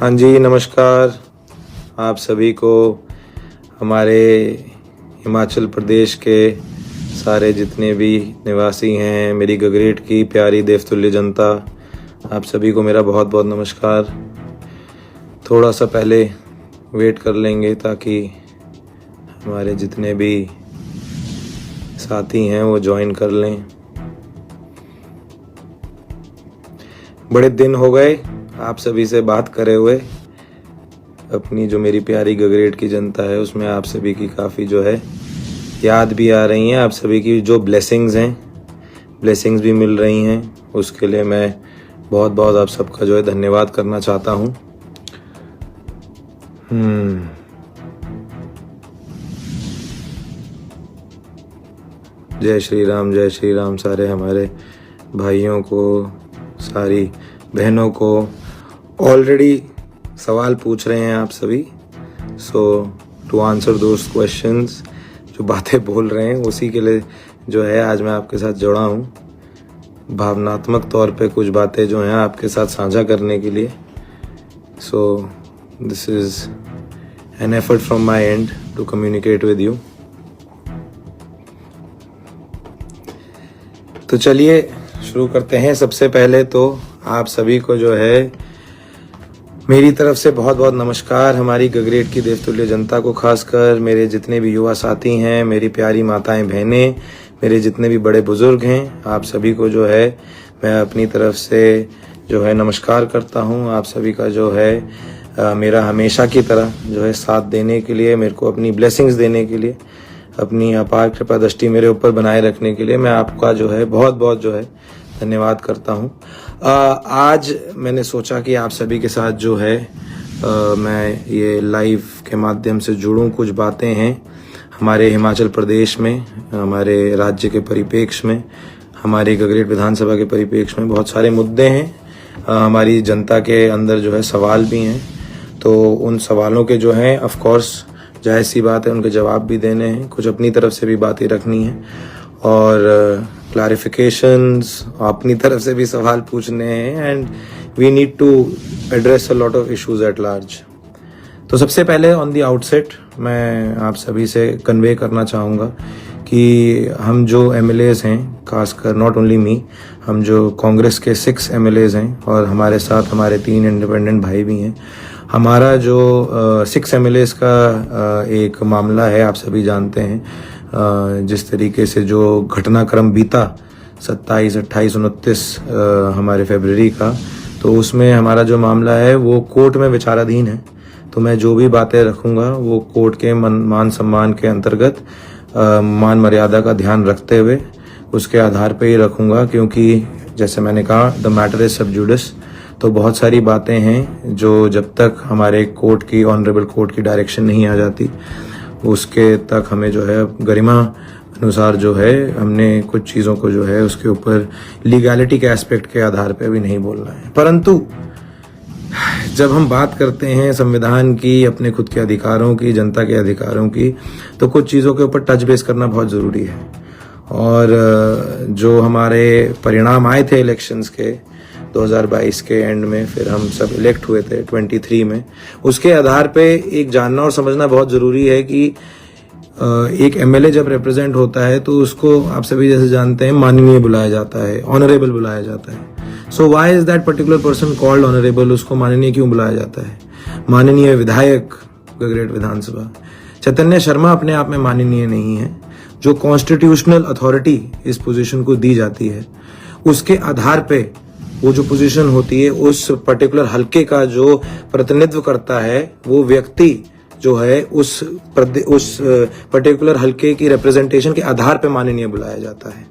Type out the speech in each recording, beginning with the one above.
हाँ जी, नमस्कार आप सभी को। हमारे हिमाचल प्रदेश के सारे जितने भी निवासी हैं, मेरी गगरेट की प्यारी देवतुल्य जनता, आप सभी को मेरा बहुत बहुत नमस्कार। थोड़ा सा पहले वेट कर लेंगे ताकि हमारे जितने भी साथी हैं वो ज्वाइन कर लें। बड़े दिन हो गए आप सभी से बात करे हुए। अपनी जो मेरी प्यारी गगरेट की जनता है उसमें आप सभी की काफ़ी जो है याद भी आ रही हैं। आप सभी की जो ब्लेसिंग्स हैं, ब्लेसिंग्स भी मिल रही हैं, उसके लिए मैं बहुत बहुत आप सबका जो है धन्यवाद करना चाहता हूँ। जय श्री राम सारे हमारे भाइयों को, सारी बहनों को। ऑलरेडी सवाल पूछ रहे हैं आप सभी, सो टू आंसर दोज क्वेश्चंस, जो बातें बोल रहे हैं उसी के लिए जो है आज मैं आपके साथ जुड़ा हूँ, भावनात्मक तौर पे कुछ बातें जो हैं आपके साथ साझा करने के लिए। So this is an effort from my end to communicate with you. तो चलिए शुरू करते हैं। सबसे पहले तो आप सभी को जो है मेरी तरफ से बहुत बहुत नमस्कार। हमारी गगरेट की देवतुल्य जनता को, खासकर मेरे जितने भी युवा साथी हैं, मेरी प्यारी माताएं बहनें, मेरे जितने भी बड़े बुजुर्ग हैं, आप सभी को जो है मैं अपनी तरफ से जो है नमस्कार करता हूं। आप सभी का जो है मेरा हमेशा की तरह जो है साथ देने के लिए, मेरे को अपनी ब्लेसिंग्स देने के लिए, अपनी अपार कृपा दृष्टि मेरे ऊपर बनाए रखने के लिए मैं आपका जो है बहुत बहुत जो है धन्यवाद करता हूँ। आज मैंने सोचा कि आप सभी के साथ जो है मैं ये लाइव के माध्यम से जुड़ूं। कुछ बातें हैं हमारे हिमाचल प्रदेश में, हमारे राज्य के परिप्रेक्ष्य में, हमारे गगरेट विधानसभा के परिप्रेक्ष्य में बहुत सारे मुद्दे हैं। हमारी जनता के अंदर जो है सवाल भी हैं, तो उन सवालों के जो हैं ऑफ कोर्स जाहिर सी बात है उनके जवाब भी देने हैं, कुछ अपनी तरफ से भी बातें रखनी हैं और क्लैरिफिकेशंस अपनी तरफ से भी सवाल पूछने हैं, and we need to address a lot of issues at large. तो सबसे पहले ऑन द आउटसेट मैं आप सभी से कन्वे करना चाहूँगा कि हम जो एमएलएज हैं, खासकर नॉट ओनली मी, हम जो कांग्रेस के 6 एमएलएज हैं और हमारे साथ हमारे 3 इंडिपेंडेंट भाई भी हैं, हमारा जो 6 एमएलएज का एक मामला है, आप सभी जानते हैं जिस तरीके से जो घटनाक्रम बीता 27, 28, 29 हमारे फरवरी का, तो उसमें हमारा जो मामला है वो कोर्ट में विचाराधीन है। तो मैं जो भी बातें रखूंगा वो कोर्ट के मान सम्मान के अंतर्गत मान मर्यादा का ध्यान रखते हुए उसके आधार पे ही रखूंगा, क्योंकि जैसे मैंने कहा द मैटर इज सब जुडिस। तो बहुत सारी बातें हैं जो जब तक हमारे कोर्ट की, ऑनरेबल कोर्ट की डायरेक्शन नहीं आ जाती उसके तक हमें जो है गरिमा अनुसार जो है हमने कुछ चीज़ों को जो है उसके ऊपर लीगैलिटी के एस्पेक्ट के आधार पे भी नहीं बोलना है। परंतु जब हम बात करते हैं संविधान की, अपने खुद के अधिकारों की, जनता के अधिकारों की, तो कुछ चीज़ों के ऊपर टच बेस करना बहुत ज़रूरी है। और जो हमारे परिणाम आए थे इलेक्शंस के 2022 के एंड में, फिर हम सब इलेक्ट हुए थे 23 में, उसके आधार पे एक जानना और समझना बहुत ज़रूरी है कि एक एमएलए जब रिप्रेजेंट होता है तो उसको आप सभी जैसे जानते हैं माननीय बुलाया जाता है, ऑनरेबल बुलाया जाता है। So why is that particular person called honourable? उसको माननीय क्यों बुलाया जाता है? माननीय विधायक गगरेट विधानसभा चैतन्य शर्मा अपने आप में माननीय नहीं है। जो कॉन्स्टिट्यूशनल अथॉरिटी इस पोजीशन को दी जाती है उसके आधार पे वो जो पोजीशन होती है उस पर्टिकुलर हलके का जो प्रतिनिधित्व करता है वो व्यक्ति जो है उस पर्टिकुलर हलके की रिप्रेजेंटेशन के आधार पे माननीय बुलाया जाता है।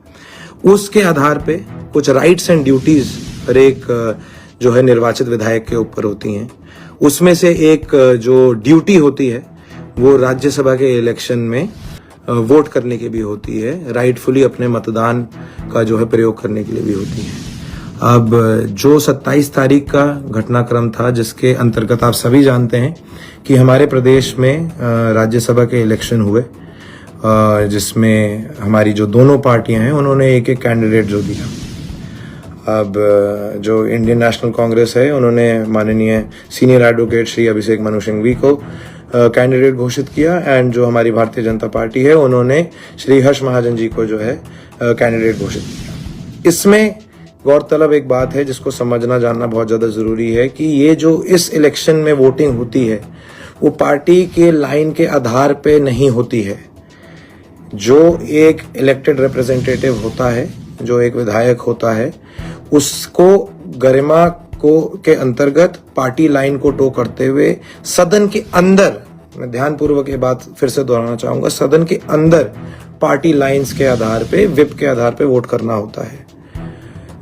उसके आधार पे कुछ राइट्स एंड ड्यूटीज हर एक जो है निर्वाचित विधायक के ऊपर होती हैं। उसमें से एक जो ड्यूटी होती है वो राज्यसभा के इलेक्शन में वोट करने की भी होती है, राइटफुली अपने मतदान का जो है प्रयोग करने के लिए भी होती है। अब जो 27 तारीख का घटनाक्रम था जिसके अंतर्गत आप सभी जानते हैं कि हमारे प्रदेश में राज्यसभा के इलेक्शन हुए, जिसमें हमारी जो दोनों पार्टियां हैं उन्होंने एक एक कैंडिडेट जो दिया। अब जो इंडियन नेशनल कांग्रेस है उन्होंने माननीय सीनियर एडवोकेट श्री अभिषेक मनु सिंघवी को कैंडिडेट घोषित किया, एंड जो हमारी भारतीय जनता पार्टी है उन्होंने श्री हर्ष महाजन जी को जो है कैंडिडेट घोषित किया। इसमें गौरतलब एक बात है जिसको समझना जानना बहुत ज़्यादा ज़रूरी है कि ये जो इस इलेक्शन में वोटिंग होती है वो पार्टी के लाइन के आधार पे नहीं होती है। जो एक इलेक्टेड रिप्रेजेंटेटिव होता है, जो एक विधायक होता है, उसको गरिमा को के अंतर्गत पार्टी लाइन को टो करते हुए सदन के अंदर, मैं ध्यानपूर्वक ये बात फिर से दोहराना चाहूंगा, सदन के अंदर पार्टी लाइंस के आधार पे, विप के आधार पे वोट करना होता है।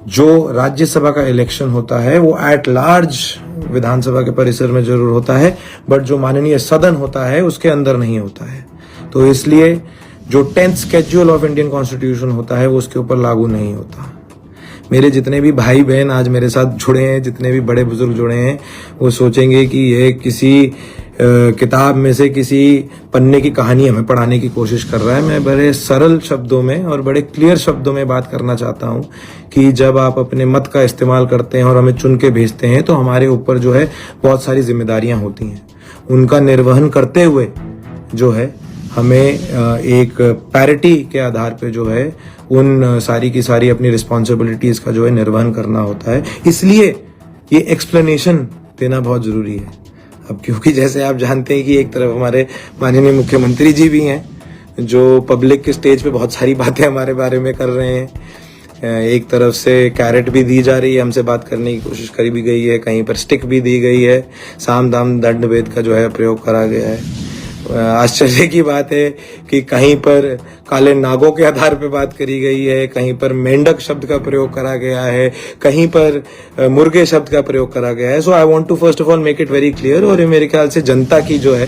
जो राज्यसभा का इलेक्शन होता है वो एट लार्ज विधानसभा के परिसर में जरूर होता है, बट जो माननीय सदन होता है उसके अंदर नहीं होता है। तो इसलिए जो 10th schedule of Indian constitution होता है वो उसके ऊपर लागू नहीं होता। मेरे जितने भी भाई बहन आज मेरे साथ जुड़े हैं, जितने भी बड़े बुजुर्ग जुड़े हैं, वो सोचेंगे कि ये किसी किताब में से किसी पन्ने की कहानी हमें पढ़ाने की कोशिश कर रहा है। मैं बड़े सरल शब्दों में और बड़े क्लियर शब्दों में बात करना चाहता हूं कि जब आप अपने मत का इस्तेमाल करते हैं और हमें चुन के भेजते हैं तो हमारे ऊपर जो है बहुत सारी जिम्मेदारियां होती हैं। उनका निर्वहन करते हुए जो है हमें एक पैरिटी के आधार पे जो है उन सारी की सारी अपनी रिस्पॉन्सिबिलिटीज का जो है निर्वहन करना होता है। इसलिए ये एक्सप्लेनेशन देना बहुत जरूरी है। अब क्योंकि जैसे आप जानते हैं कि एक तरफ हमारे माननीय मुख्यमंत्री जी भी हैं जो पब्लिक के स्टेज पे बहुत सारी बातें हमारे बारे में कर रहे हैं, एक तरफ से कैरेट भी दी जा रही है, हमसे बात करने की कोशिश करी भी गई है, कहीं पर स्टिक भी दी गई है, साम दाम दंड भेद का जो है प्रयोग करा गया है। आश्चर्य की बात है कि कहीं पर काले नागों के आधार पर बात करी गई है, कहीं पर मेंढक शब्द का प्रयोग करा गया है, कहीं पर मुर्गे शब्द का प्रयोग करा गया है। So I want to first of all make it very clear, और ये मेरे ख्याल से जनता की जो है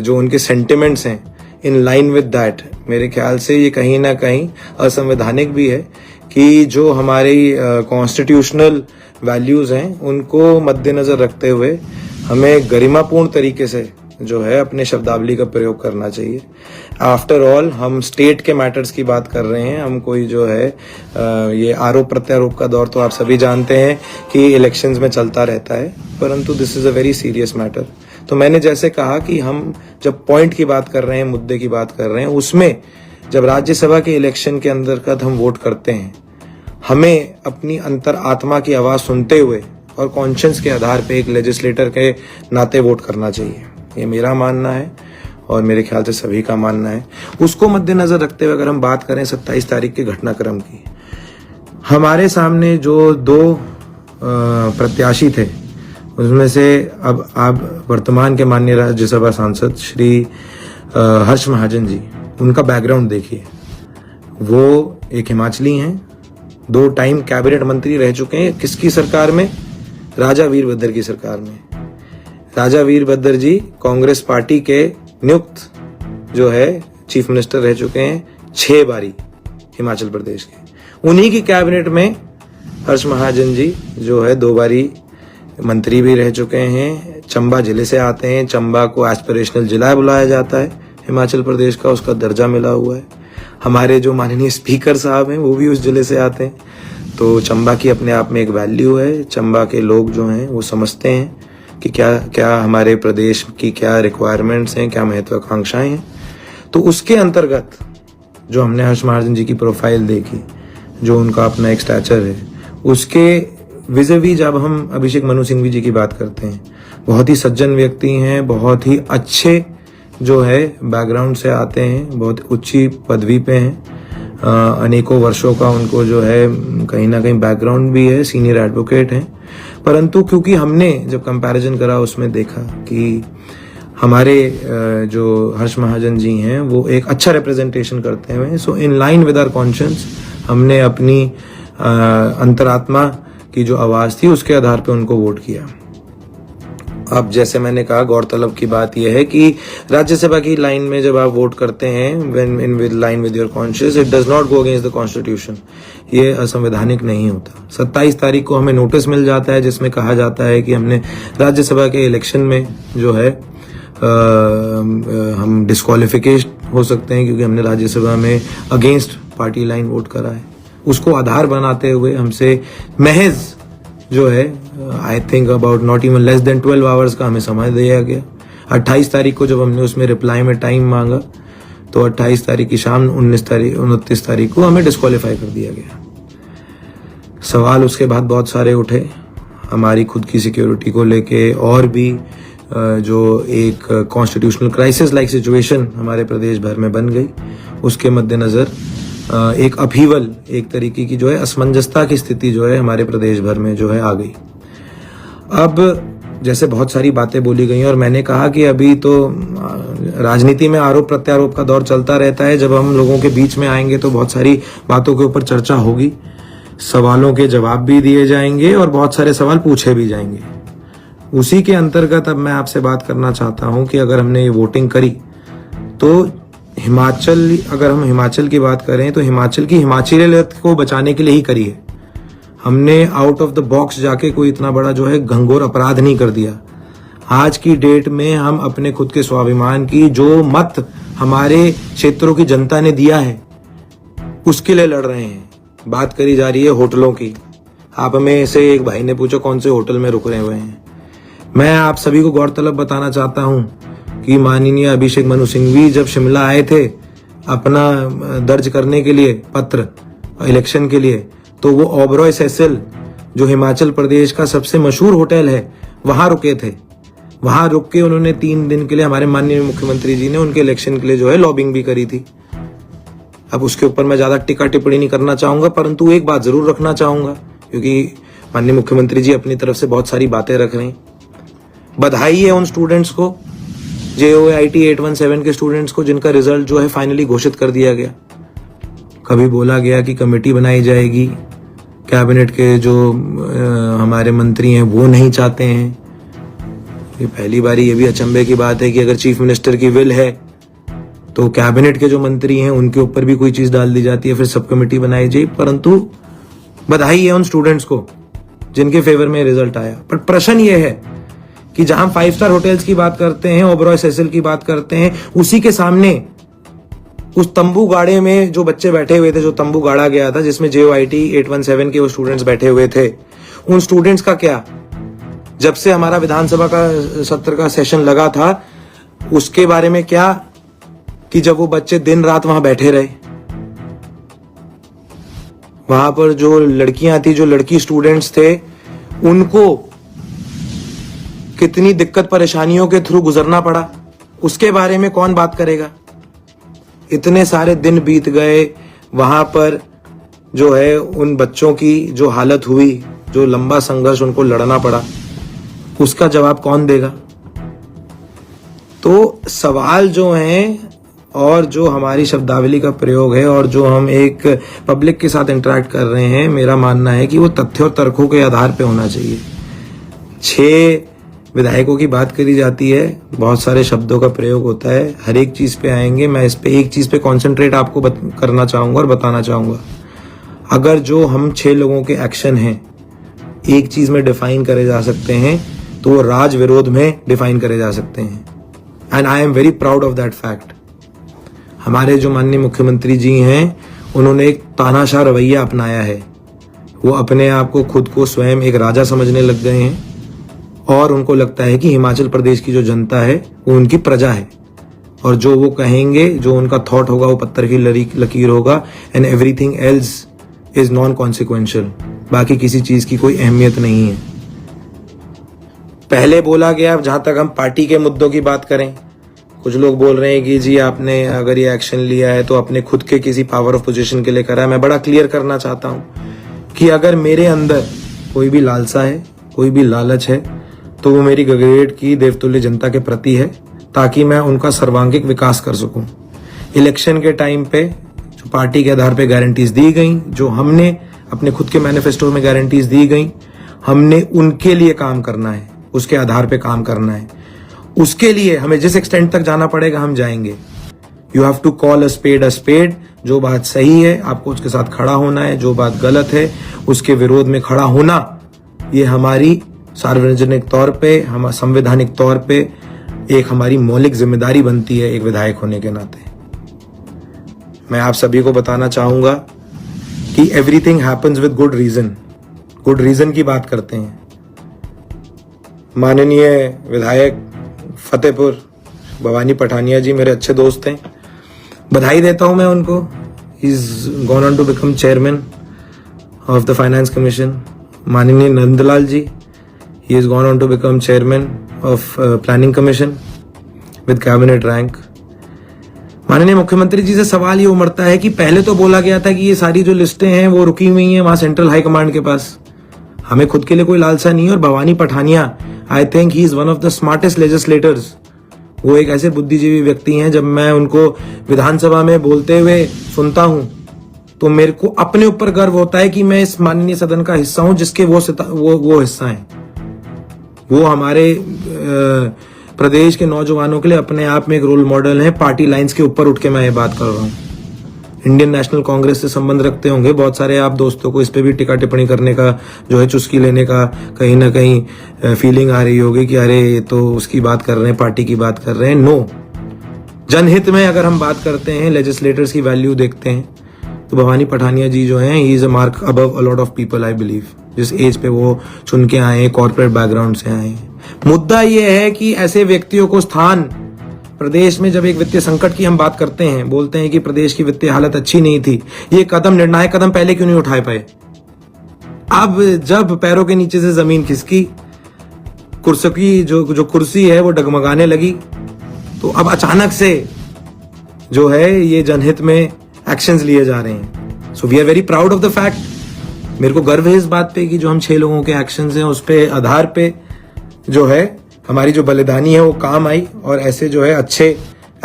जो उनके सेंटिमेंट्स हैं इन लाइन विद दैट, मेरे ख्याल से ये कहीं ना कहीं असंवैधानिक भी है कि जो हमारी कॉन्स्टिट्यूशनल वैल्यूज हैं उनको मद्देनजर रखते हुए हमें गरिमापूर्ण तरीके से जो है अपने शब्दावली का प्रयोग करना चाहिए। आफ्टर ऑल हम स्टेट के मैटर्स की बात कर रहे हैं, हम कोई जो है ये आरोप प्रत्यारोप का दौर तो आप सभी जानते हैं कि इलेक्शंस में चलता रहता है, परंतु this is a very serious matter. तो मैंने जैसे कहा कि हम जब पॉइंट की बात कर रहे हैं, मुद्दे की बात कर रहे हैं, उसमें जब राज्यसभा के इलेक्शन के अंतर्गत हम वोट करते हैं, हमें अपनी अंतर आत्मा की आवाज सुनते हुए और कॉन्शियंस के आधार पे एक लेजिस्लेटर के नाते वोट करना चाहिए। ये मेरा मानना है और मेरे ख्याल से सभी का मानना है। उसको मद्देनजर रखते हुए अगर हम बात करें 27 तारीख के घटनाक्रम की, हमारे सामने जो दो प्रत्याशी थे उसमें से अब आप वर्तमान के माननीय राज्यसभा सांसद श्री हर्ष महाजन जी, उनका बैकग्राउंड देखिए। वो एक हिमाचली हैं, 2 टाइम कैबिनेट मंत्री रह चुके हैं। किसकी सरकार में? राजा वीरभद्र की सरकार में। राजा वीरभद्र जी कांग्रेस पार्टी के नियुक्त जो है चीफ मिनिस्टर रह चुके हैं 6 बारी हिमाचल प्रदेश के। उन्हीं की कैबिनेट में हर्ष महाजन जी जो है 2 बारी मंत्री भी रह चुके हैं। चंबा जिले से आते हैं, चंबा को एस्पिरेशनल जिला बुलाया जाता है हिमाचल प्रदेश का, उसका दर्जा मिला हुआ है। हमारे जो माननीय स्पीकर साहब हैं वो भी उस जिले से आते हैं। तो चंबा की अपने आप में एक वैल्यू है। चंबा के लोग जो हैं वो समझते हैं कि क्या क्या हमारे प्रदेश की क्या रिक्वायरमेंट्स हैं, क्या महत्वाकांक्षाएं हैं। तो उसके अंतर्गत जो हमने हर्ष महाजन जी की प्रोफाइल देखी, जो उनका अपना एक स्टैचर है, उसके विज़िवी जब हम अभिषेक मनु सिंघवी जी की बात करते हैं, बहुत ही सज्जन व्यक्ति हैं, बहुत ही अच्छे जो है बैकग्राउंड से आते हैं, बहुत ऊंची पदवी पे हैं, अनेकों वर्षों का उनको जो है कहीं ना कहीं बैकग्राउंड भी है, सीनियर एडवोकेट हैं। परंतु क्योंकि हमने जब कंपैरिजन करा उसमें देखा कि हमारे जो हर्ष महाजन जी हैं वो एक अच्छा रिप्रेजेंटेशन करते हैं। So in line with our conscience हमने अपनी अंतरात्मा की जो आवाज थी उसके आधार पे उनको वोट किया। अब जैसे मैंने कहा, गौरतलब की बात यह है कि राज्यसभा की लाइन में जब आप वोट करते हैं, when in with line with your conscious, it does not go against the constitution. ये असंवैधानिक नहीं होता। 27 तारीख को हमें नोटिस मिल जाता है जिसमें कहा जाता है कि हमने राज्यसभा के इलेक्शन में जो है हम डिस्क्वालिफिकेशन हो सकते हैं क्योंकि हमने राज्यसभा में अगेंस्ट पार्टी लाइन वोट करा है। उसको आधार बनाते हुए हमसे महज जो है I think about not even less than 12 hours का हमें समय दिया गया। 28 तारीख को जब हमने उसमें रिप्लाई में टाइम मांगा तो 28 तारीख की शाम 29 तारीख को हमें डिस्क्वालीफाई कर दिया गया। सवाल उसके बाद बहुत सारे उठे हमारी खुद की सिक्योरिटी को लेके, और भी जो एक कॉन्स्टिट्यूशनल क्राइसिस लाइक सिचुएशन हमारे प्रदेश भर में बन गई, उसके मद्देनजर एक अपहीवल, एक तरीके की जो है असमंजसता की स्थिति जो है हमारे प्रदेश भर में जो है आ गई। अब जैसे बहुत सारी बातें बोली गई और मैंने कहा कि अभी तो राजनीति में आरोप प्रत्यारोप का दौर चलता रहता है। जब हम लोगों के बीच में आएंगे तो बहुत सारी बातों के ऊपर चर्चा होगी, सवालों के जवाब भी दिए जाएंगे और बहुत सारे सवाल पूछे भी जाएंगे। उसी के अंतर्गत अब मैं आपसे बात करना चाहता हूं कि अगर हमने ये वोटिंग करी तो हिमाचल, अगर हम हिमाचल की बात करें तो हिमाचल की हिमाचलियत को बचाने के लिए ही करी है। हमने आउट ऑफ द बॉक्स जाके कोई इतना बड़ा जो है घंघोर अपराध नहीं कर दिया। आज की डेट में हम अपने खुद के स्वाभिमान की जो मत हमारे क्षेत्रों की जनता ने दिया है उसके लिए लड़ रहे हैं। बात करी जा रही है होटलों की। आप में से एक भाई ने पूछा कौन से होटल में रुक रहे हुए हैं। मैं आप सभी को गौरतलब बताना चाहता हूं कि माननीय अभिषेक मनु सिंघवी जब शिमला आए थे अपना दर्ज करने के लिए पत्र इलेक्शन के लिए, तो वो ओबरॉय सेसिल जो हिमाचल प्रदेश का सबसे मशहूर होटल है वहां रुके थे। वहां रुक के उन्होंने 3 दिन के लिए हमारे माननीय मुख्यमंत्री जी ने उनके इलेक्शन के लिए जो है लॉबिंग भी करी थी। अब उसके ऊपर मैं ज्यादा टीका टिप्पणी नहीं करना चाहूंगा, परंतु एक बात जरूर रखना चाहूंगा क्योंकि माननीय मुख्यमंत्री जी अपनी तरफ से बहुत सारी बातें रख रहे हैं। बधाई है उन स्टूडेंट्स को, JOIT 817 के स्टूडेंट्स को जिनका रिजल्ट जो है फाइनली घोषित कर दिया गया। कभी बोला गया कि कमेटी बनाई जाएगी, कैबिनेट के जो हमारे मंत्री हैं वो नहीं चाहते हैं। ये पहली बारी ये भी अचंभे की बात है कि अगर चीफ मिनिस्टर की विल है तो कैबिनेट के जो मंत्री हैं उनके ऊपर भी कोई चीज डाल दी जाती है, फिर सब कमेटी बनाई जाए। परंतु बधाई है उन स्टूडेंट्स को जिनके फेवर में रिजल्ट आया। पर प्रश्न ये है कि जहां 5 स्टार होटल्स की बात करते हैं, ओबरॉय सेसिल की बात करते हैं, उसी के सामने उस तंबू गाड़े में जो बच्चे बैठे हुए थे, जो तंबू गाड़ा गया था जिसमें JOIT 817 के वो स्टूडेंट्स बैठे हुए थे, उन स्टूडेंट्स का क्या? जब से हमारा विधानसभा का सत्र का सेशन लगा था उसके बारे में क्या कि जब वो बच्चे दिन रात वहां बैठे रहे, वहां पर जो लड़कियां थी, जो लड़की स्टूडेंट्स थे, उनको कितनी दिक्कत परेशानियों के थ्रू गुजरना पड़ा, उसके बारे में कौन बात करेगा? इतने सारे दिन बीत गए, वहां पर जो है उन बच्चों की जो हालत हुई, जो लंबा संघर्ष उनको लड़ना पड़ा, उसका जवाब कौन देगा? तो सवाल जो हैं और जो हमारी शब्दावली का प्रयोग है और जो हम एक पब्लिक के साथ इंटरेक्ट कर रहे हैं, मेरा मानना है कि वो तथ्य और तर्कों के आधार पे होना चाहिए। 6 विधायकों की बात करी जाती है, बहुत सारे शब्दों का प्रयोग होता है, हर एक चीज पे आएंगे। मैं इस पे एक चीज पे कंसंट्रेट आपको करना चाहूंगा और बताना चाहूंगा। अगर जो हम 6 लोगों के एक्शन हैं एक चीज में डिफाइन करे जा सकते हैं तो वो राज विरोध में डिफाइन करे जा सकते हैं, and I am very proud of that fact. हमारे जो माननीय मुख्यमंत्री जी हैं उन्होंने एक तानाशाह रवैया अपनाया है। वो अपने आप को खुद को स्वयं एक राजा समझने लग गए हैं और उनको लगता है कि हिमाचल प्रदेश की जो जनता है वो उनकी प्रजा है और जो वो कहेंगे, जो उनका थॉट होगा वो पत्थर की लकीर होगा, and everything else is non consequential. बाकी किसी चीज की कोई अहमियत नहीं है। पहले बोला गया, जहां तक हम पार्टी के मुद्दों की बात करें, कुछ लोग बोल रहे हैं कि जी आपने अगर ये एक्शन लिया है तो अपने खुद के किसी पावर ऑफ पोजीशन के लिए करा है। मैं बड़ा क्लियर करना चाहता हूं कि अगर मेरे अंदर कोई भी लालसा है, कोई भी लालच है, तो वो मेरी गगरेट की देवतुल्य जनता के प्रति है, ताकि मैं उनका सर्वांगीण विकास कर सकूं। इलेक्शन के टाइम पे जो पार्टी के आधार पे गारंटीज दी गई, जो हमने अपने खुद के मैनिफेस्टो में गारंटीज दी गई, हमने उनके लिए काम करना है, उसके आधार पे काम करना है। उसके लिए हमें जिस एक्सटेंट तक जाना पड़ेगा हम जाएंगे। You have to call a spade. जो बात सही है आपको उसके साथ खड़ा होना है, जो बात गलत है उसके विरोध में खड़ा होना, ये हमारी सार्वजनिक तौर पे, हम संवैधानिक तौर पे एक हमारी मौलिक जिम्मेदारी बनती है एक विधायक होने के नाते। मैं आप सभी को बताना चाहूंगा कि everything happens with good reason, good reason की बात करते हैं। माननीय विधायक फतेहपुर भवानी पठानिया जी मेरे अच्छे दोस्त हैं, बधाई देता हूं मैं उनको। He is gone on to become chairman of the finance commission. माननीय Nandlal ji, he is gone on to become chairman of planning commission with cabinet rank. माननीय मुख्यमंत्री जी से सवाल ये उमड़ता है कि पहले तो बोला गया था कि ये सारी जो लिस्टें हैं वो रुकी हुई हैं वहां सेंट्रल हाई कमांड के पास, हमें खुद के लिए कोई लालसा नहीं है। और Bhavani Pathania, I think he is one of the smartest legislators. वो एक ऐसे बुद्धिजीवी व्यक्ति हैं, जब मैं उनको विधानसभा में बोलते हुए सुनता हूं तो मेरे को अपने ऊपर गर्व होता है कि मैं इस माननीय सदन का हिस्सा हूं जिसके वो हिस्सा हैं। वो हमारे प्रदेश के नौजवानों के लिए अपने आप में एक रोल मॉडल है। पार्टी लाइंस के ऊपर उठ के मैं ये बात कर रहा हूं। इंडियन नेशनल कांग्रेस से संबंध रखते होंगे बहुत सारे आप दोस्तों को, इस पे भी टिक्का टिप्पणी करने का जो है, चुस्की लेने का कहीं ना कहीं फीलिंग आ रही होगी कि अरे ये तो उसकी बात कर रहे हैं, पार्टी की बात कर रहे हैं। नो, जनहित में अगर हम बात करते हैं, लेजिस्लेटर्स की वैल्यू देखते हैं, तो भवानी पठानिया जी जो हैं, he is a mark above a lot of people I believe. जिस एज पे वो चुन के आए हैं, कॉर्पोरेट बैकग्राउंड से आए हैं। मुद्दा ये है कि ऐसे व्यक्तियों को स्थान प्रदेश में, जब एक वित्तीय संकट की हम बात करते हैं, बोलते हैं कि प्रदेश की वित्तीय हालत अच्छी नहीं थी, ये कदम, निर्णायक कदम पहले क्यों नहीं उठा पाए? अब जब पैरों के नीचे से जमीन खिसकी, कुर्सी की जो कुर्सी है वो डगमगाने लगी, तो अब अचानक से जो है ये जनहित में एक्शंस लिए जा रहे हैं। So we are very proud of the fact. मेरे को गर्व है इस बात पे कि जो हम 6 लोगों के एक्शंस हैं उस पे आधार पे जो है हमारी जो बलिदानी है वो काम आई, और ऐसे जो है अच्छे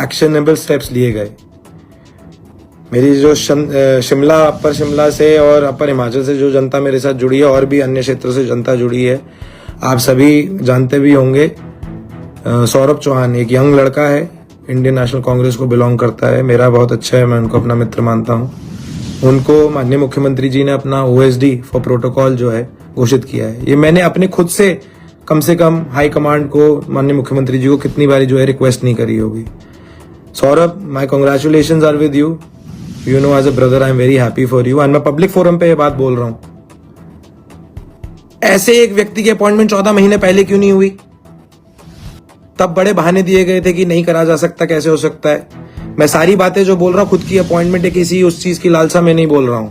एक्शनेबल स्टेप्स लिए गए। मेरी जो शिमला, अपर शिमला से और अपर हिमाचल से जो जनता मेरे साथ जुड़ी है, और भी अन्य क्षेत्रों से जनता जुड़ी है, आप सभी जानते भी होंगे। सौरभ चौहान एक यंग लड़का है, इंडियन नेशनल कांग्रेस को बिलोंग करता है, मेरा बहुत अच्छा है, मैं उनको अपना मित्र मानता हूँ। उनको माननीय मुख्यमंत्री जी ने अपना OSD फॉर प्रोटोकॉल जो है घोषित किया है। ये मैंने अपने खुद से कम हाई कमांड को, माननीय मुख्यमंत्री जी को कितनी बारी जो है रिक्वेस्ट नहीं करी होगी। Saurabh, my congratulations are with you. You know, as a brother I am very happy for you. And मैं पब्लिक फोरम पे ये बात बोल रहा हूं, ऐसे एक व्यक्ति की अपॉइंटमेंट 14 महीने पहले क्यों नहीं हुई? तब बड़े बहाने दिए गए थे कि नहीं करा जा सकता, कैसे हो सकता है। मैं सारी बातें जो बोल रहा हूं, खुद की अपॉइंटमेंट है, किसी उस चीज की लालसा में नहीं बोल रहा हूं।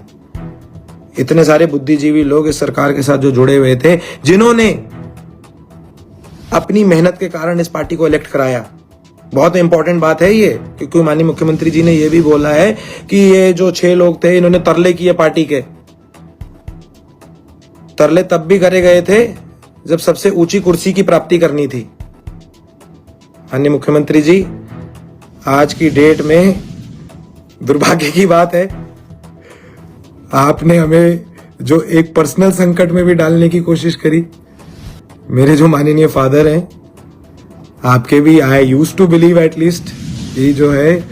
इतने सारे बुद्धिजीवी लोग इस सरकार के साथ जो जुड़े हुए थे, जिन्होंने अपनी मेहनत के कारण इस पार्टी को इलेक्ट कराया। बहुत इंपॉर्टेंट बात है ये, क्योंकि माननीय मुख्यमंत्री जी ने ये भी बोला है कि ये जो 6 लोग थे, इन्होंने तरले किए पार्टी के। तरले तब भी करे गए थे जब सबसे ऊंची कुर्सी की प्राप्ति करनी थी। माननीय मुख्यमंत्री जी, आज की डेट में दुर्भाग्य की बात है, आपने हमें जो एक पर्सनल संकट में भी डालने की कोशिश करी। मेरे जो माननीय फादर हैं, आपके भी, I used to believe at least, ये जो है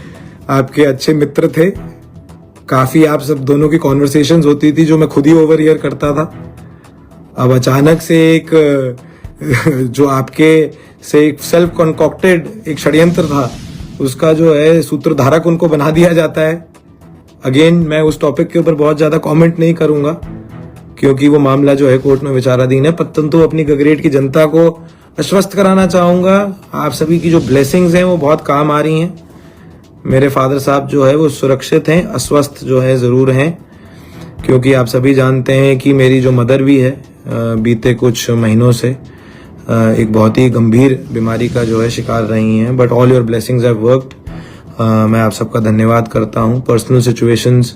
आपके अच्छे मित्र थे। काफी आप सब दोनों की कॉन्वर्सेशंस होती थी जो मैं खुद ही ओवर ईयर करता था। अब अचानक से एक जो आपके से एक सेल्फ कॉन्कॉक्टेड एक षड्यंत्र था, उसका जो है सूत्रधारक उनको बना दिया जाता है। अगेन मैं उस टॉपिक के ऊपर बहुत ज्यादा कमेंट नहीं करूंगा, क्योंकि वो मामला जो है कोर्ट में विचाराधीन है। परंतु अपनी गगरेट की जनता को आश्वस्त कराना चाहूंगा, आप सभी की जो ब्लेसिंग्स हैं वो बहुत काम आ रही हैं। मेरे फादर साहब जो है वो सुरक्षित हैं, अस्वस्थ जो है जरूर हैं, क्योंकि आप सभी जानते हैं कि मेरी जो मदर भी है बीते कुछ महीनों से एक बहुत ही गंभीर बीमारी का जो है शिकार रही हैं। But all your blessings have worked. मैं आप सबका धन्यवाद करता हूं। पर्सनल सिचुएशंस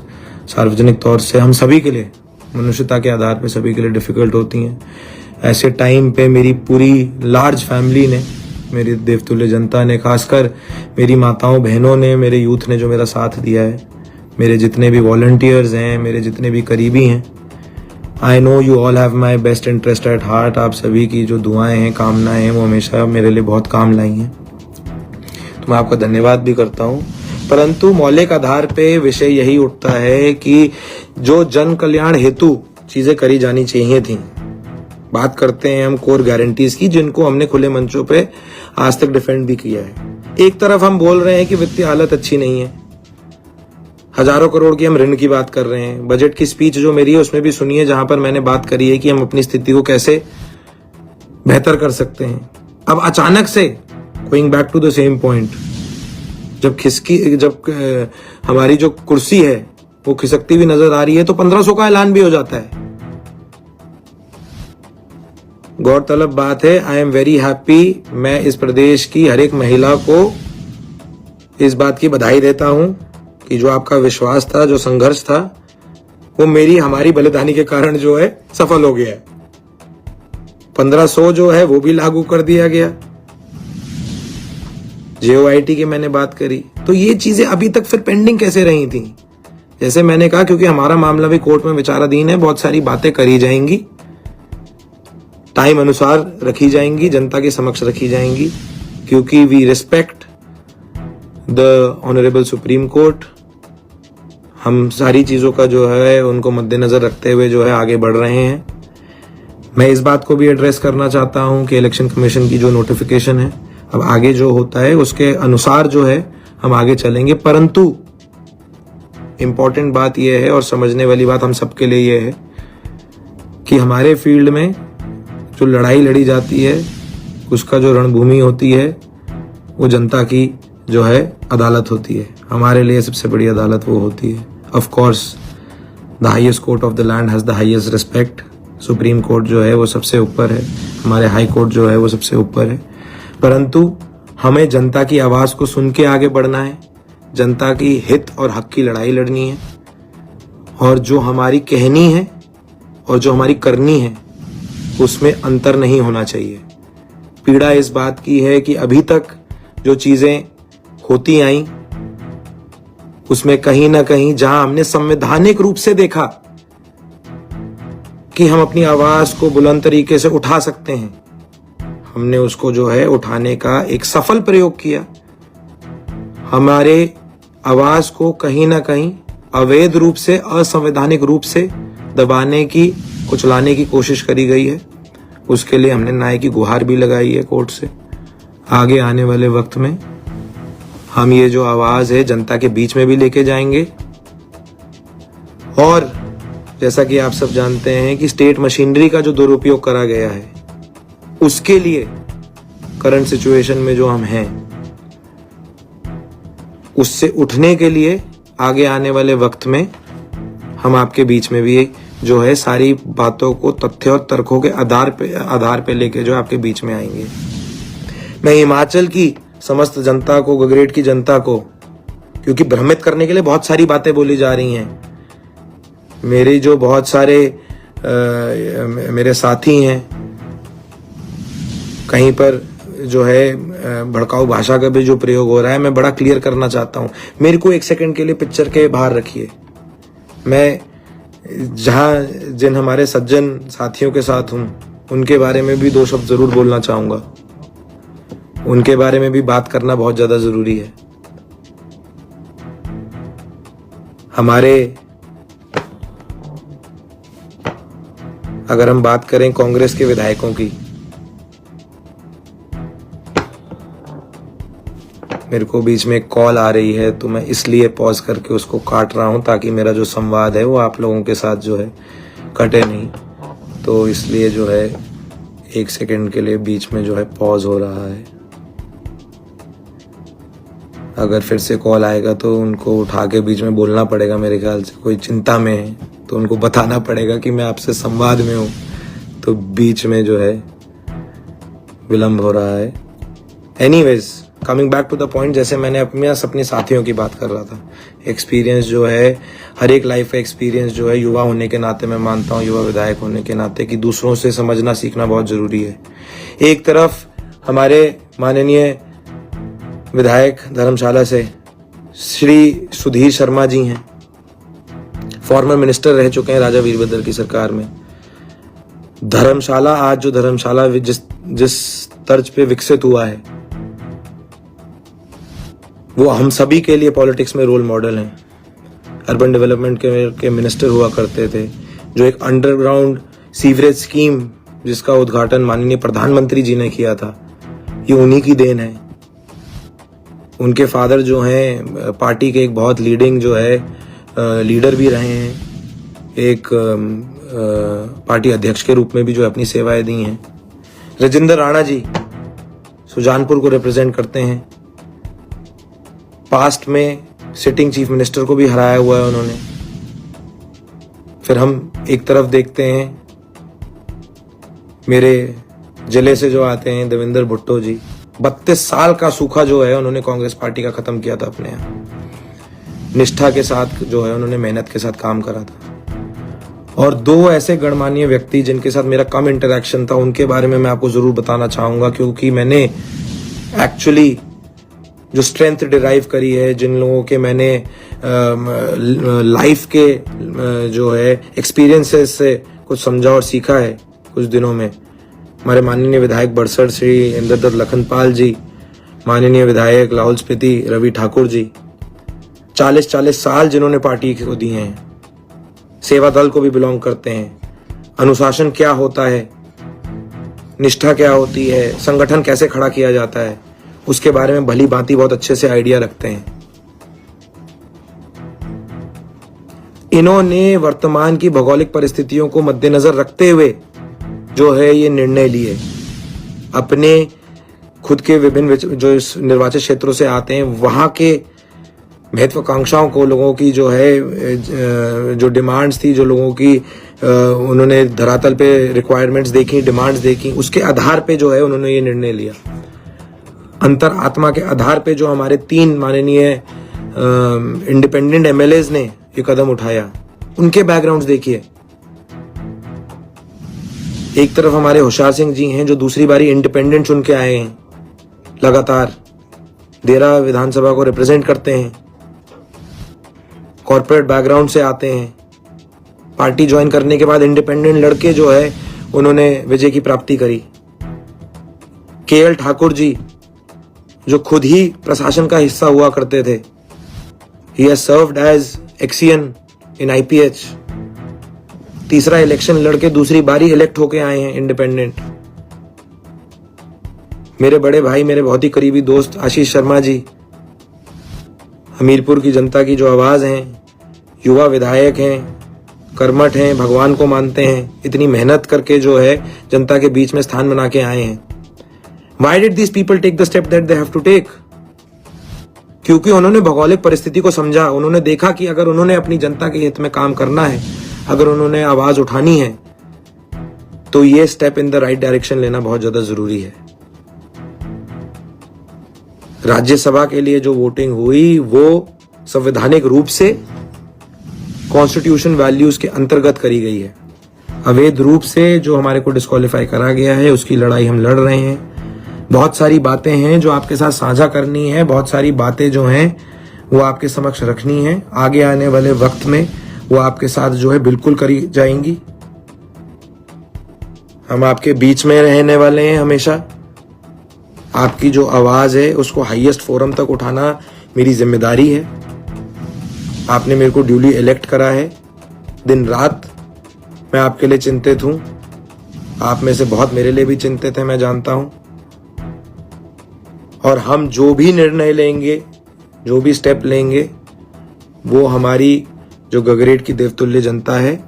सार्वजनिक तौर से हम सभी के लिए, मनुष्यता के आधार पे सभी के लिए डिफिकल्ट होती हैं। ऐसे टाइम पे मेरी पूरी लार्ज फैमिली ने, मेरी देवतुल्य जनता ने, खासकर मेरी माताओं बहनों ने, मेरे यूथ ने जो मेरा साथ दिया है, मेरे जितने भी वॉलंटियर्स हैं, मेरे जितने भी करीबी हैं, I know you all have my best interest at heart. आप सभी की जो दुआएं हैं, कामनाएं हैं, वो हमेशा मेरे लिए बहुत काम लाई हैं, तो मैं आपका धन्यवाद भी करता हूँ। परंतु मौलिक आधार पे विषय यही उठता है कि जो जन कल्याण हेतु चीजें करी जानी चाहिए थी, बात करते हैं हम कोर गारंटीज की, जिनको हमने खुले मंचों पे आज तक डिफेंड भी किया है। एक तरफ हम बोल रहे हैं कि वित्तीय हालत अच्छी नहीं है, हजारों करोड़ की हम ऋण की बात कर रहे हैं। बजट की स्पीच जो मेरी है उसमें भी सुनिए, जहां पर मैंने बात करी है कि हम अपनी स्थिति को कैसे बेहतर कर सकते हैं। अब अचानक से going back to the same point, जब हमारी जो कुर्सी है वो खिसकती हुई नजर आ रही है तो 1500 का ऐलान भी हो जाता है। गौरतलब बात है, आई एम वेरी हैप्पी। मैं इस प्रदेश की हर एक महिला को इस बात की बधाई देता हूं कि जो आपका विश्वास था, जो संघर्ष था, वो हमारी बलिदानी के कारण जो है सफल हो गया है। 1500 जो है वो भी लागू कर दिया गया। JOIT की मैंने बात करी, तो ये चीजें अभी तक फिर पेंडिंग कैसे रही थी? जैसे मैंने कहा, क्योंकि हमारा मामला भी कोर्ट में विचाराधीन है, बहुत सारी बातें करी जाएंगी, टाइम अनुसार रखी जाएंगी, जनता के समक्ष रखी जाएंगी, क्योंकि we respect the honourable Supreme Court. हम सारी चीजों का जो है उनको मद्देनजर रखते हुए जो है आगे बढ़ रहे हैं। मैं इस बात को भी एड्रेस करना चाहता हूं कि इलेक्शन कमीशन की जो नोटिफिकेशन है, अब आगे जो होता है उसके अनुसार जो है हम आगे चलेंगे। परंतु इंपॉर्टेंट बात यह है और समझने वाली बात हम सबके लिए यह है कि हमारे फील्ड में जो लड़ाई लड़ी जाती है, उसका जो रणभूमि होती है, वो जनता की जो है अदालत होती है। हमारे लिए सबसे बड़ी अदालत वो होती है। Of course the highest court of the land has the highest respect. Supreme court जो है वो सबसे ऊपर है, हमारे हाई कोर्ट जो है वो सबसे ऊपर है। परंतु हमें जनता की आवाज को सुन के आगे बढ़ना है, जनता की हित और हक की लड़ाई लड़नी है, और जो हमारी कहनी है और जो हमारी करनी है उसमें अंतर नहीं होना चाहिए। पीड़ा इस बात की है कि अभी तक जो चीजें होती आई उसमें कहीं ना कहीं जहां हमने संवैधानिक रूप से देखा कि हम अपनी आवाज को बुलंद तरीके से उठा सकते हैं, हमने उसको जो है उठाने का एक सफल प्रयोग किया। हमारे आवाज को कहीं ना कहीं अवैध रूप से, असंवैधानिक रूप से दबाने की, कुचलाने की कोशिश करी गई है। उसके लिए हमने न्याय की गुहार भी लगाई है कोर्ट से। आगे आने वाले वक्त में हम ये जो आवाज है जनता के बीच में भी लेके जाएंगे। और जैसा कि आप सब जानते हैं कि स्टेट मशीनरी का जो दुरुपयोग करा गया है, उसके लिए करंट सिचुएशन में जो हम हैं, उससे उठने के लिए आगे आने वाले वक्त में हम आपके बीच में भी जो है सारी बातों को तथ्य और तर्कों के आधार पे लेके जो आपके बीच में आएंगे। मैं हिमाचल की समस्त जनता को, गगरेट की जनता को, क्योंकि भ्रमित करने के लिए बहुत सारी बातें बोली जा रही हैं, मेरे जो बहुत सारे मेरे साथी हैं, कहीं पर जो है भड़काऊ भाषा का भी जो प्रयोग हो रहा है, मैं बड़ा क्लियर करना चाहता हूं। मेरे को एक सेकंड के लिए पिक्चर के बाहर रखिए। मैं जिन हमारे सज्जन साथियों के साथ हूं, उनके बारे में भी 2 शब्द जरूर बोलना चाहूंगा। उनके बारे में भी बात करना बहुत ज्यादा जरूरी है। हमारे, अगर हम बात करें कांग्रेस के विधायकों की, मेरे को बीच में एक कॉल आ रही है, तो मैं इसलिए पॉज करके उसको काट रहा हूं ताकि मेरा जो संवाद है वो आप लोगों के साथ जो है कटे नहीं। तो इसलिए जो है 1 सेकंड के लिए बीच में जो है पॉज हो रहा है। अगर फिर से कॉल आएगा तो उनको उठा के बीच में बोलना पड़ेगा। मेरे ख्याल से कोई चिंता में है तो उनको बताना पड़ेगा कि मैं आपसे संवाद में हूँ, तो बीच में जो है विलंब हो रहा है। Anyways, coming back to the point, जैसे मैंने अपने साथियों की बात कर रहा था, एक्सपीरियंस जो है, हर एक लाइफ का एक्सपीरियंस जो है, युवा होने के नाते मैं मानता हूँ, युवा विधायक होने के नाते, कि दूसरों से समझना सीखना बहुत जरूरी है। एक तरफ हमारे माननीय विधायक धर्मशाला से श्री सुधीर शर्मा जी हैं, फॉर्मर मिनिस्टर रह चुके हैं राजा वीरभद्र की सरकार में। धर्मशाला आज जो धर्मशाला जिस तर्ज पे विकसित हुआ है, वो हम सभी के लिए पॉलिटिक्स में रोल मॉडल हैं। अर्बन डेवलपमेंट के मिनिस्टर हुआ करते थे, जो एक अंडरग्राउंड सीवरेज स्कीम जिसका उद्घाटन माननीय प्रधानमंत्री जी ने किया था, ये उन्हीं की देन है। उनके फादर जो हैं पार्टी के एक बहुत लीडिंग जो है लीडर भी रहे हैं, एक पार्टी अध्यक्ष के रूप में भी जो अपनी सेवाएं दी हैं। राजेंद्र राणा जी सुजानपुर को रिप्रेजेंट करते हैं, पास्ट में सिटिंग चीफ मिनिस्टर को भी हराया हुआ है उन्होंने। फिर हम एक तरफ देखते हैं मेरे जिले से जो आते हैं देवेंद्र भुट्टो जी, 32 साल का सूखा जो है उन्होंने कांग्रेस पार्टी का खत्म किया था अपने यहाँ, निष्ठा के साथ जो है उन्होंने मेहनत के साथ काम करा था। और दो ऐसे गणमान्य व्यक्ति जिनके साथ मेरा कम इंटरेक्शन था, उनके बारे में मैं आपको जरूर बताना चाहूंगा, क्योंकि मैंने एक्चुअली जो स्ट्रेंथ डिराइव करी है, जिन लोगों के मैंने लाइफ के जो है एक्सपीरियंसेस से कुछ समझा और सीखा है कुछ दिनों में, हमारे माननीय विधायक बड़सर श्री इंद्रदत्त लखनपाल जी, माननीय विधायक लाहौल स्पीति रवि ठाकुर जी, 40-40 साल जिन्होंने पार्टी को दिए हैं, सेवा दल को भी बिलोंग करते हैं, अनुशासन क्या होता है, निष्ठा क्या होती है, संगठन कैसे खड़ा किया जाता है, उसके बारे में भली भांति बहुत अच्छे से आइडिया रखते हैं। इन्होंने वर्तमान की भौगोलिक परिस्थितियों को मद्देनजर रखते हुए जो है ये निर्णय लिए, अपने खुद के विभिन्न जो इस निर्वाचित क्षेत्रों से आते हैं वहां के महत्वाकांक्षाओं को, लोगों की जो है जो डिमांड्स थी, जो लोगों की उन्होंने धरातल पे रिक्वायरमेंट्स देखी, डिमांड्स देखी, उसके आधार पे जो है उन्होंने ये निर्णय लिया। अंतर आत्मा के आधार पे जो हमारे 3 माननीय इंडिपेंडेंट एमएलएज ने ये कदम उठाया, उनके बैकग्राउंड्स देखिए। एक तरफ हमारे होशियार सिंह जी हैं जो दूसरी बारी इंडिपेंडेंट चुन के आए हैं, लगातार देरा विधानसभा को रिप्रेजेंट करते हैं, कॉर्पोरेट बैकग्राउंड से आते हैं, पार्टी ज्वाइन करने के बाद इंडिपेंडेंट लड़के जो है उन्होंने विजय की प्राप्ति करी। केएल ठाकुर जी जो खुद ही प्रशासन का हिस्सा हुआ करते थे, he has served as XEN in IPH, तीसरा इलेक्शन लड़के दूसरी बारी इलेक्ट होके आए हैं इंडिपेंडेंट। मेरे बड़े भाई, मेरे बहुत ही करीबी दोस्त आशीष शर्मा जी, हमीरपुर की जनता की जो आवाज हैं, युवा विधायक हैं, कर्मठ हैं, भगवान को मानते हैं, इतनी मेहनत करके जो है जनता के बीच में स्थान बना के आए हैं। Why did these people take the step that they have to take? क्योंकि उन्होंने भौगोलिक परिस्थिति को समझा, उन्होंने देखा कि अगर उन्होंने अपनी जनता के हित में काम करना है, अगर उन्होंने आवाज उठानी है, तो ये step in the right direction लेना बहुत ज्यादा जरूरी है। राज्यसभा के लिए जो वोटिंग हुई वो संवैधानिक रूप से कॉन्स्टिट्यूशन वैल्यूज के अंतर्गत करी गई है। अवैध रूप से जो हमारे को डिस्क्वालीफाई करा गया है, उसकी लड़ाई हम लड़ रहे हैं। बहुत सारी बातें हैं जो आपके साथ साझा करनी है, बहुत सारी बातें जो हैं वो आपके समक्ष रखनी है। आगे आने वाले वक्त में वो आपके साथ जो है बिल्कुल करी जाएंगी। हम आपके बीच में रहने वाले हैं हमेशा। आपकी जो आवाज है उसको हाईएस्ट फोरम तक उठाना मेरी जिम्मेदारी है। आपने मेरे को ड्यूली इलेक्ट करा है। दिन रात मैं आपके लिए चिंतित हूं। आप में से बहुत मेरे लिए भी चिंतित है, मैं जानता हूं। और हम जो भी निर्णय लेंगे, जो भी स्टेप लेंगे, वो हमारी जो गगरेट की देवतुल्य जनता है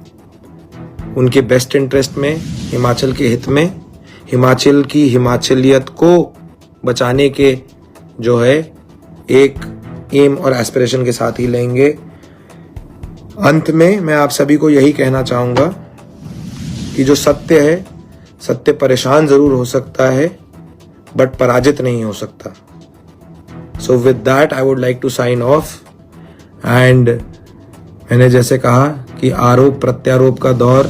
उनके बेस्ट इंटरेस्ट में, हिमाचल के हित में, हिमाचल की हिमाचलियत को बचाने के जो है एक एम और एस्पिरेशन के साथ ही लेंगे। अंत में मैं आप सभी को यही कहना चाहूंगा कि जो सत्य है, सत्य परेशान जरूर हो सकता है बट पराजित नहीं हो सकता। So with that I would like to sign off. And मैंने जैसे कहा कि आरोप प्रत्यारोप का दौर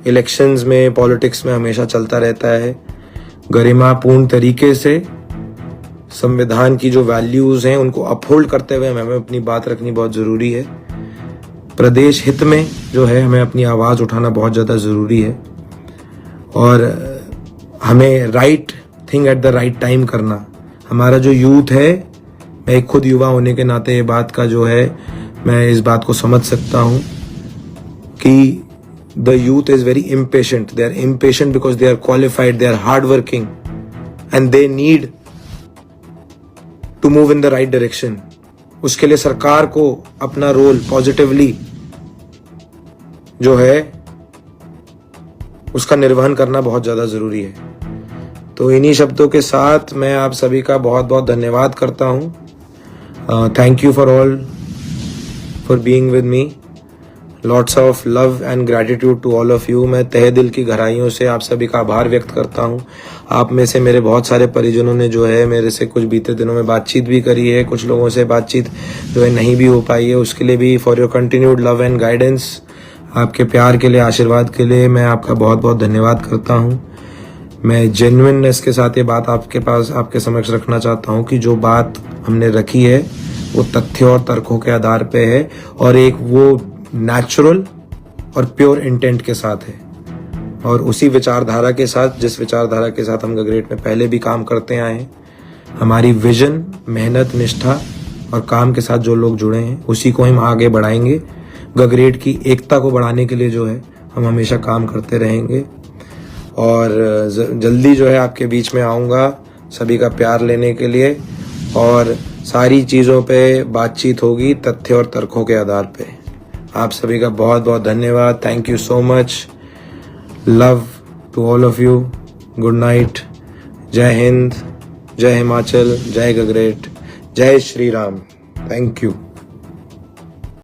इलेक्शंस में, पॉलिटिक्स में हमेशा चलता रहता है। गरिमापूर्ण तरीके से संविधान की जो वैल्यूज हैं उनको अपहोल्ड करते हुए हमें अपनी बात रखनी बहुत जरूरी है। प्रदेश हित में जो है हमें अपनी आवाज उठाना बहुत ज्यादा जरूरी है और हमें right thing at the right time करना। हमारा जो यूथ है, मैं एक खुद युवा होने के नाते ये बात का जो है मैं इस बात को समझ सकता हूं कि the youth is very impatient. They are impatient because they are qualified, they are hardworking, and they need to move in the right direction. उसके लिए सरकार को अपना रोल पॉजिटिवली जो है उसका निर्वहन करना बहुत ज़्यादा ज़रूरी है। तो इन्हीं शब्दों के साथ मैं आप सभी का बहुत बहुत धन्यवाद करता हूँ। Thank you for all for being with me. Lots of love and gratitude to all of you. मैं तहे दिल की गहराइयों से आप सभी का आभार व्यक्त करता हूँ। आप में से मेरे बहुत सारे परिजनों ने जो है मेरे से कुछ बीते दिनों में बातचीत भी करी है, कुछ लोगों से बातचीत जो है नहीं भी हो पाई है। उसके लिए भी for your continued love and guidance, आपके प्यार के लिए, आशीर्वाद के लिए मैं आपका बहुत बहुत धन्यवाद करता हूँ। मैं जेन्युइननेस के साथ ये बात आपके समक्ष रखना चाहता हूँ कि जो बात हमने रखी है वो तथ्यों और तर्कों के आधार पे है और एक वो नेचुरल और प्योर इंटेंट के साथ है और उसी विचारधारा के साथ, जिस विचारधारा के साथ हम गगरेट में पहले भी काम करते आए हैं। हमारी विजन, मेहनत, निष्ठा और काम के साथ जो लोग जुड़े हैं उसी को हम आगे बढ़ाएंगे। गगरेट की एकता को बढ़ाने के लिए जो है हम हमेशा काम करते रहेंगे और जल्दी जो है आपके बीच में आऊँगा सभी का प्यार लेने के लिए और सारी चीज़ों पे बातचीत होगी तथ्य और तर्कों के आधार पे। आप सभी का बहुत बहुत धन्यवाद। Thank you so much. Love to all of you. Good night. जय हिंद, जय हिमाचल, जय गगरेट, जय श्री राम। Thank you.